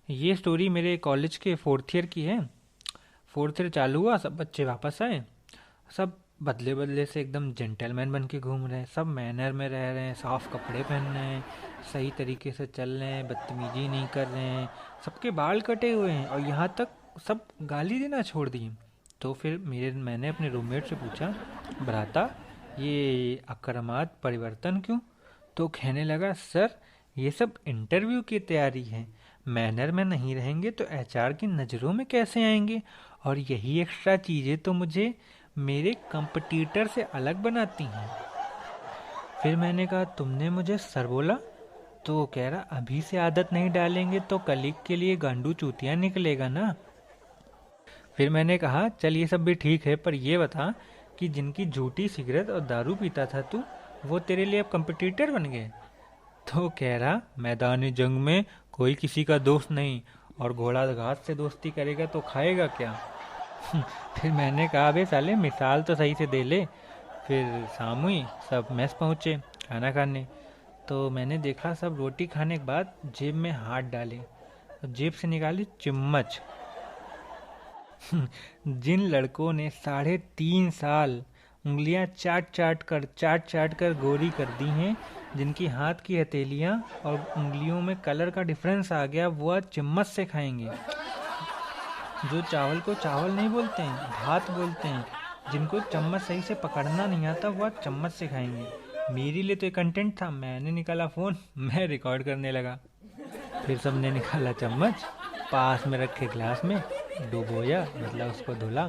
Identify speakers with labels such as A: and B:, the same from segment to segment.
A: ये स्टोरी मेरे कॉलेज के फोर्थ ईयर की है। फोर्थ ईयर चालू हुआ, सब बच्चे वापस आए। सब बदले बदले से एकदम जेंटलमैन बन के घूम रहे हैं, सब मैनर में रह रहे हैं, साफ कपड़े पहन रहे हैं, सही तरीके से चल रहे हैं, बदतमीजी नहीं कर रहे हैं। सबके बाल कटे हुए हैं और यहाँ तक सब गाली देना छोड़ दिए। तो फिर मैंने अपने रूममेट से पूछा, भ्राता, ये अक्रमात परिवर्तन क्यों? तो कहने लगा, सर, ये सब इंटरव्यू की तैयारी है। मैनर में नहीं रहेंगे तो एचआर की नज़रों में कैसे आएंगे? और यही एक्स्ट्रा चीज़ें तो मुझे मेरे कंपटीटर से अलग बनाती हैं। फिर मैंने कहा, तुमने मुझे सर बोला? तो कह रहा, अभी से आदत नहीं डालेंगे तो कलीग के लिए गांडू चूतिया निकलेगा ना। फिर मैंने कहा, चल ये सब भी ठीक है, पर ये बता कि जिनकी झूठी सिगरेट और दारू पीता था तू, वो तेरे लिए अब कंपटीटर बन गए। तो कह रहा, मैदानी जंग में कोई किसी का दोस्त नहीं, और घोड़ा घास से दोस्ती करेगा तो खाएगा क्या? फिर मैंने कहा, बे साले, मिसाल तो सही से दे ले। फिर शाम हुई, सब मेस पहुँचे खाना खाने। तो मैंने देखा सब रोटी खाने के बाद जेब में हाथ डाले, और जेब से निकाली चम्मच। जिन लड़कों ने 3.5 साल उंगलियां चाट चाट कर गोरी कर दी हैं, जिनकी हाथ की हथेलियां और उंगलियों में कलर का डिफरेंस आ गया, वो आज चम्मच से खाएंगे। जो चावल को चावल नहीं बोलते हैं, भात बोलते हैं। जिनको चम्मच सही से पकड़ना नहीं आता, वो आज चम्मच से खाएंगे। मेरे लिए तो ये कंटेंट था। मैंने निकाला फ़ोन, मैं रिकॉर्ड करने लगा। फिर सबने निकाला चम्मच, पास में रखे ग्लास में डुबोया, मतलब उसको धुला।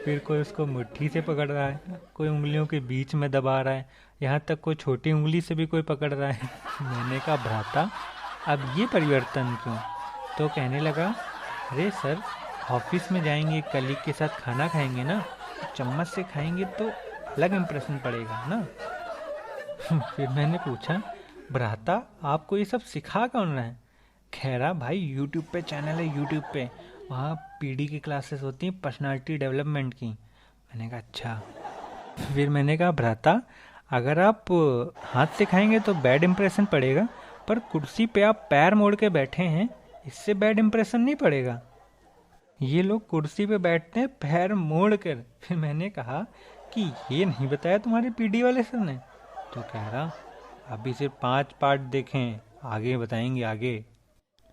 A: फिर कोई उसको मुट्ठी से पकड़ रहा है, कोई उंगलियों के बीच में दबा रहा है, यहाँ तक कोई छोटी उंगली से भी कोई पकड़ रहा है। मैंने कहा, भ्राता, अब ये परिवर्तन क्यों? तो कहने लगा, अरे सर, ऑफिस में जाएंगे, कलीग के साथ खाना खाएंगे ना, तो चम्मच से खाएंगे तो अलग इम्प्रेशन पड़ेगा ना। फिर मैंने पूछा, भ्राता, आपको ये सब सिखा कौन रहा है? कह रहा, भाई यूट्यूब पे चैनल है, यूट्यूब पे, वहाँ पीडी की क्लासेस होती हैं, पर्सनालिटी डेवलपमेंट की। मैंने कहा, अच्छा। फिर मैंने कहा, भ्राता, अगर आप हाथ से खाएंगे तो बैड इंप्रेशन पड़ेगा, पर कुर्सी पे आप पैर मोड़ के बैठे हैं, इससे बैड इंप्रेशन नहीं पड़ेगा। ये लोग कुर्सी पे बैठते हैं पैर मोड़ कर। फिर मैंने कहा कि ये नहीं बताया तुम्हारे पीडी वाले सर ने? तो कह रहा, अभी सिर्फ 5 पार्ट देखें, आगे बताएंगे आगे।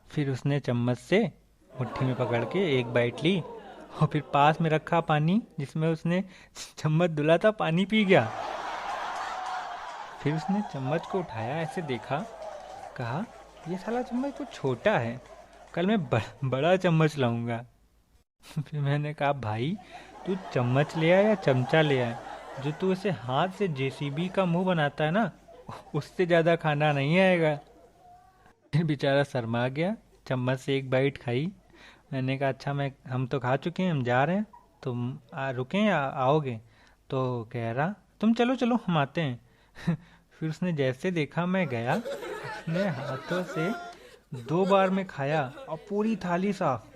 A: फिर उसने चम्मच से मुट्ठी में पकड़ के एक बाइट ली, और फिर पास में रखा पानी जिसमें उसने चम्मच धुला था, पानी पी गया। फिर उसने चम्मच को उठाया, ऐसे देखा, कहा, ये साला चम्मच कुछ छोटा है, कल मैं बड़ा चम्मच लाऊंगा। फिर मैंने कहा, भाई, तू चम्मच ले आया या चमचा ले आया? जो तू इसे हाथ से जेसीबी का मुंह बनाता है ना, उससे ज़्यादा खाना नहीं आएगा। फिर बेचारा शर्मा गया, चम्मच से एक बाइट खाई। मैंने कहा, अच्छा, हम तो खा चुके हैं, हम जा रहे हैं, तुम रुकें या आओगे? तो कह रहा, तुम चलो चलो, हम आते हैं। फिर उसने जैसे देखा मैं गया, उसने हाथों से 2 बार में खाया और पूरी थाली साफ।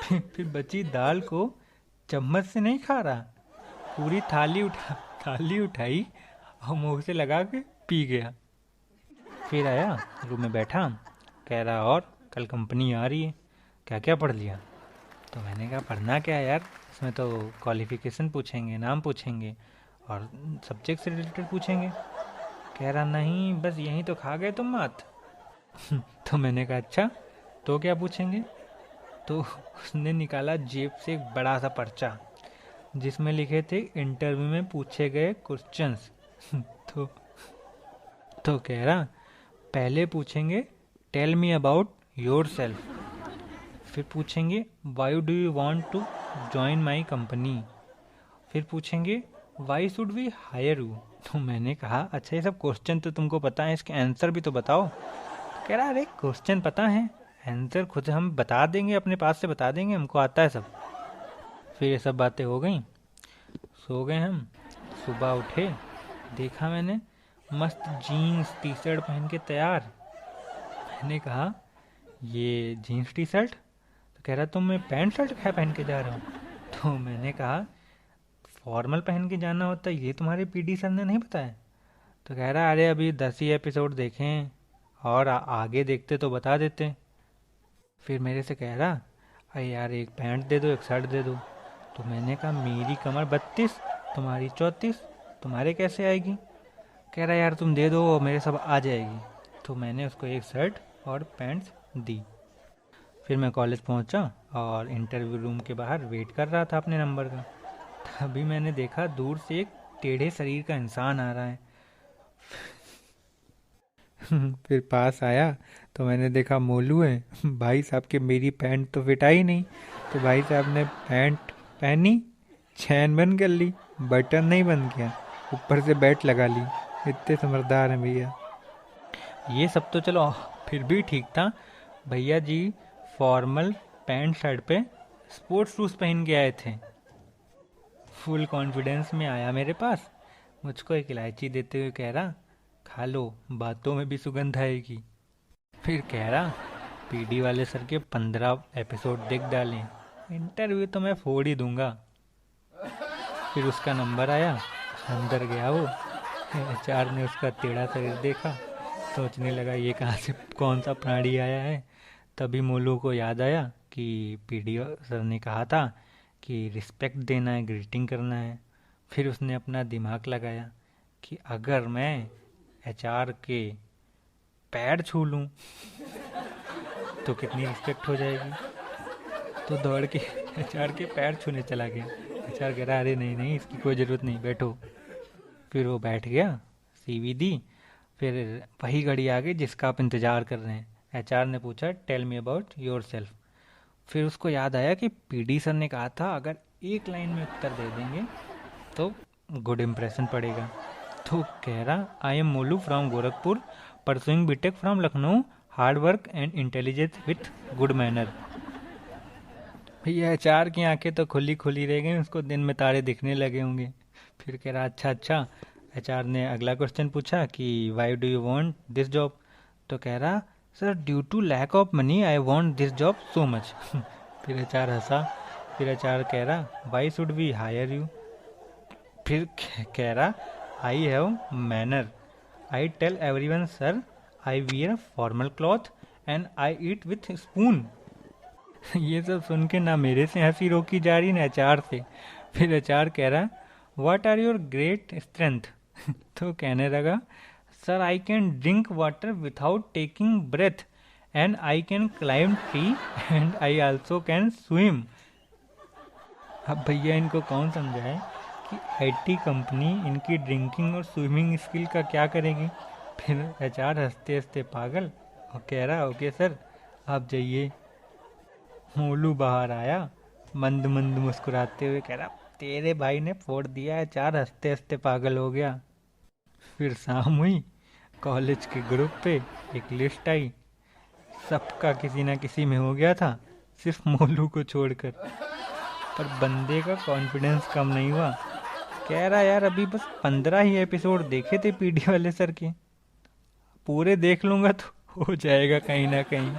A: फिर बची दाल को चम्मच से नहीं खा रहा, पूरी थाली उठाई और मुंह से लगा के पी गया। फिर आया, रूम में बैठा, कह रहा, और कल कंपनी आ रही है, क्या क्या पढ़ लिया? तो मैंने कहा, पढ़ना क्या है यार, इसमें तो क्वालिफिकेशन पूछेंगे, नाम पूछेंगे, और सब्जेक्ट से रिलेटेड पूछेंगे। कह रहा, नहीं, बस यहीं तो खा गए तुम मात। तो मैंने कहा, अच्छा, तो क्या पूछेंगे? तो उसने निकाला जेब से एक बड़ा सा पर्चा, जिसमें लिखे थे, इंटरव्यू में पूछे गए क्वेश्चंस। तो तो कह रहा, पहले पूछेंगे, tell me about yourself. फिर पूछेंगे, why do you want to join my company. फिर पूछेंगे, why should we hire you. तो मैंने कहा, अच्छा, ये सब क्वेश्चन तो तुमको पता है, इसके आंसर भी तो बताओ। तो कह रहा, अरे क्वेश्चन पता है, आंसर खुद हम बता देंगे, अपने पास से बता देंगे, हमको आता है सब। फिर ये सब बातें हो गई, सो गए हम। सुबह उठे, देखा मैंने, मस्त जीन्स टी शर्ट पहन के तैयार। मैंने कहा, ये जीन्स टी शर्ट? तो कह रहा, तुम मैं पैंट शर्ट क्या पहन के जा रहा हूँ? तो मैंने कहा, फॉर्मल पहन के जाना होता है, ये तुम्हारे पीडी सर ने नहीं बताया? तो कह रहा, अरे अभी 10 ही एपिसोड देखे हैं, और आगे देखते तो बता देते। फिर मेरे से कह रहा, अरे यार एक पैंट दे दो एक शर्ट दे दो। तो मैंने कहा मेरी कमर 32, तुम्हारी 34, तुम्हारे कैसे आएगी? कह रहा यार तुम दे दो मेरे सब आ जाएगी। तो मैंने उसको एक शर्ट और पैंट्स दी। फिर मैं कॉलेज पहुंचा और इंटरव्यू रूम के बाहर वेट कर रहा था अपने नंबर का। तभी मैंने देखा दूर से एक टेढ़े शरीर का इंसान आ रहा है। फिर पास आया तो मैंने देखा मोलू है। भाई साहब के मेरी पैंट तो फिट आई नहीं। तो भाई साहब ने पैंट पहनी, चैन बंद कर ली, बटन नहीं बंद किया, ऊपर से बेल्ट लगा ली। इतने समझदार हैं भैया। ये सब तो चलो फिर भी ठीक था। भैया जी फॉर्मल पैंट शर्ट पे स्पोर्ट्स शूज़ पहन के आए थे। फुल कॉन्फिडेंस में आया मेरे पास, मुझको एक इलायची देते हुए कह रहा, खा लो बातों में भी सुगंध आएगी। फिर कह रहा, पीडी वाले सर के 15 एपिसोड देख डालें, इंटरव्यू तो मैं फोड़ ही दूंगा। फिर उसका नंबर आया, अंदर गया वो। एचआर ने उसका टेढ़ा शरीर देखा, सोचने लगा ये कहाँ से कौन सा प्राणी आया है। तभी मोलू को याद आया कि पीडी सर ने कहा था कि रिस्पेक्ट देना है, ग्रीटिंग करना है। फिर उसने अपना दिमाग लगाया कि अगर मैं एचआर के पैर छू लूँ तो कितनी रिस्पेक्ट हो जाएगी। तो दौड़ के एचआर के पैर छूने चला गया। एचआर कह रहा, अरे नहीं नहीं इसकी कोई ज़रूरत नहीं, बैठो। फिर वो बैठ गया, सीवी दी। फिर वही घड़ी आ गई जिसका आप इंतज़ार कर रहे हैं। एचआर ने पूछा, tell me about yourself. फिर उसको याद आया कि पीडी सर ने कहा था अगर एक लाइन में उत्तर दे देंगे तो गुड इम्प्रेशन पड़ेगा। तो कह रहा, I am Molu from Gorakhpur, pursuing BTech from Lucknow, hard work and intelligence with good manner. भैया एचआर की आंखें तो खुली खुली रह गई, उसको दिन में तारे दिखने लगे होंगे। फिर कह रहा, अच्छा अच्छा। एचआर ने अगला क्वेश्चन पूछा कि why do you want this job. तो कह रहा, sir due to lack of money I want this job so much. फिर एचआर हंसा। फिर एचआर कह रहा, why should we hire you. फिर कह रहा, I have manner, I tell everyone sir, I wear formal cloth and I eat with spoon. ये सब सुन के ना मेरे से हंसी रोकी जा रही ना एचआर से। फिर एचआर कह रहा, what are your great strength. तो कहने लगा, sir I can drink water without taking breath and I can climb tree and I also can swim. अब भैया इनको कौन समझाए कि आईटी कंपनी इनकी ड्रिंकिंग और स्विमिंग स्किल का क्या करेगी। फिर एचआर हंसते हंसते पागल और कह रहा, ओके सर आप जाइए। मोलू बाहर आया, मंद मंद मुस्कुराते हुए कह रहा, तेरे भाई ने फोड़ दिया है। चार हंसते हंसते पागल हो गया। फिर शाम हुई, कॉलेज के ग्रुप पे एक लिस्ट आई, सबका किसी ना किसी में हो गया था, सिर्फ मोलू को छोड़कर। पर बंदे का कॉन्फिडेंस कम नहीं हुआ। कह रहा, यार अभी बस 15 ही एपिसोड देखे थे पीडी वाले सर के, पूरे देख लूंगा तो हो जाएगा कहीं ना कहीं।